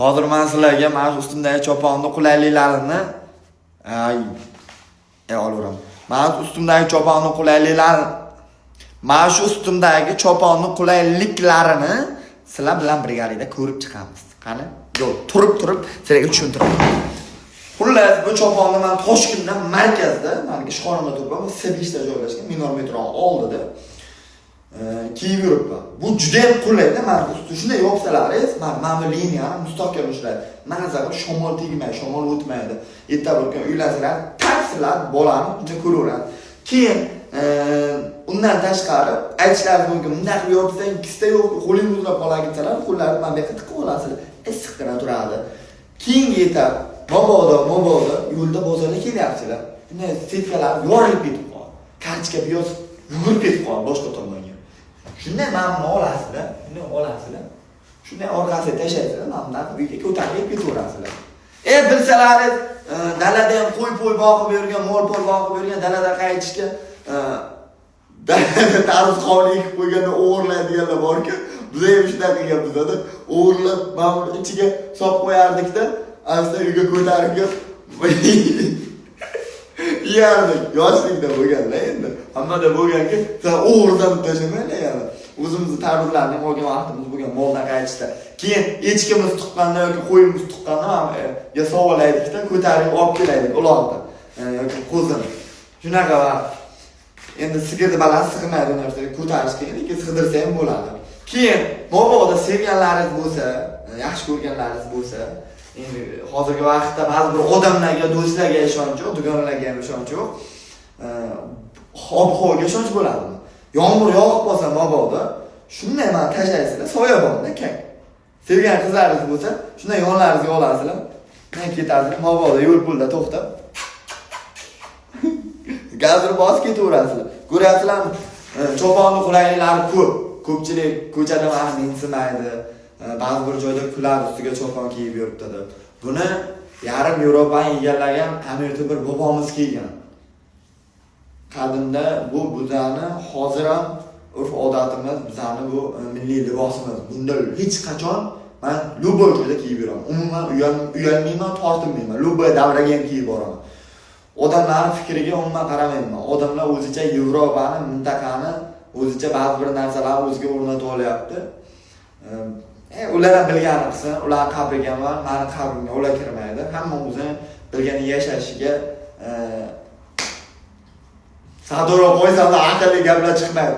hozir men sizlarga mana shu ustimdagi choponni qulayliklarini olaveraman. Mana shu ustimdagi choponni qulayliklarini sizlar bilan birgalikda ko'rib chiqamiz. Qani, turib sizlarga tushuntiraman. Xullas, bu choponni men Toshkentdan markazda, mana Ishxonada turibman, Sebishda joylashgan, Minor metroning oldida kiyib yuribman. Bu juda ham qulayda, mana usti shunday yopsalaringiz, mana bu liniyani mustahkam ushlaydi. Maza qilib shamol tegmaydi, shamol o'tmaydi. Erta bo'lgan uylansalar, taksilar bolani juda ko'raveradi. Keyin undan tashqari aytishlari mumkin, bunday qilib yopsang, ikkisida yo'q, qo'lingiz uzlab qolgansalar, qo'llarni mana bu yerga tiqib olasizlar. Issiqqina turadi. Keyingi etap Mobodo yo'lda bozorga kelyapsizlar. Bunday setkalar yorilib ketib qoladi. Kartochka piyoz yugurib ketib qoladi boshqa tomonga. Shunday mana olasizlar, Shunday orqasiga tashlaysizlar, mana uyga ko'tarib ketaverasizlar. Bilsalaringiz, dalada ham qo'y boqib yurgan, mol-pol boqib yurgan, dalada qaytishga dalada tarvuz qovni ekib qo'yganda o'g'irlaydiganlar bor-ku, biz ham shunday qilganmiz-da. O'g'irlab, mana ichiga solib qo'yardik-da, asta uyga ko'tarib yerdik. Yoshlikda bo'lganda endi. Hammada bo'lganki, sen o'g'irdan tashlamaylar yana. O'zimizni tarvuzlarni olgan vaqtimiz bo'lgan moldan qaytishda. Keyin echkimiz tuqqanda yoki qo'yimiz tuqqanda ham savolaydik-da, ko'tarib olib kelaydik uloqda. Yoki qo'zini. Shunaqa vaqt. Endi sigirni baland sig'maydi, uni ko'tarish qiyin, lekin sig'dirsa ham bo'ladi. Keyin mobodo sevganlaringiz bo'lsa, yaxshi ko'rganlaringiz bo'lsa, endi hozirgi vaqtda ba'zi bir odamlarga, do'stlarga ishonch yo'q, dugonlarga ham ishonch yo'q. Ob-havoga ishonch bo'ladi. Yomg'ir yog'ib qolsa mobodo, shunday mana tashlaysizlar, soyabonda kak. Sevgan qizlaringiz bo'lsa, shunday yonlaringizga olasizlar. Men ketasizlar, mobodo yo'l pulda to'xtab. Gazini bosib ketaverasizlar. Ko'ryapsizlarmi? Choponni qulayliklari ko'p. Ko'pchilik ko'chada mana mensimaydi. Ba'zi bir joyda kular ustiga chopon kiyib yuribdi deb. Buni yarim Yevropani egallagan Amerika bir bobomiz kiygan. Qadimda bu bizani hozir ham urf-odatimiz, bizani bu milliy libosimiz. Bunda hech qachon men luboy joyda kiyib yuraman. Umuman uyalmayman, tortinmayman. Luboy davraga ham kiyib boraman. Odamlarning fikriga umuman qaramayman. Odamlar o'zicha Yevropani, mintaqani o'zicha ba'zi bir narsalarni o'ziga o'rnatib olyapti. Ular ham bilgani qilsin, ular qabriga ham, meni qabrimga ular kirmaydi. Hamma o'zini bilgani yashashiga Sadoro qo'ysamda aqlli gaplar chiqmaydi.